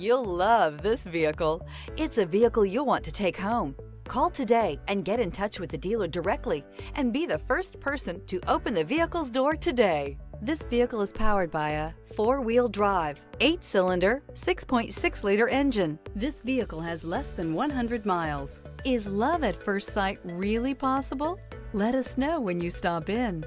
You'll love this vehicle. It's a vehicle you'll want to take home. Call today and get in touch with the dealer directly and be the first person to open the vehicle's door today. This vehicle is powered by a 4-wheel drive, 8-cylinder, 6.6-liter engine. This vehicle has less than 100 miles. Is love at first sight really possible? Let us know when you stop in.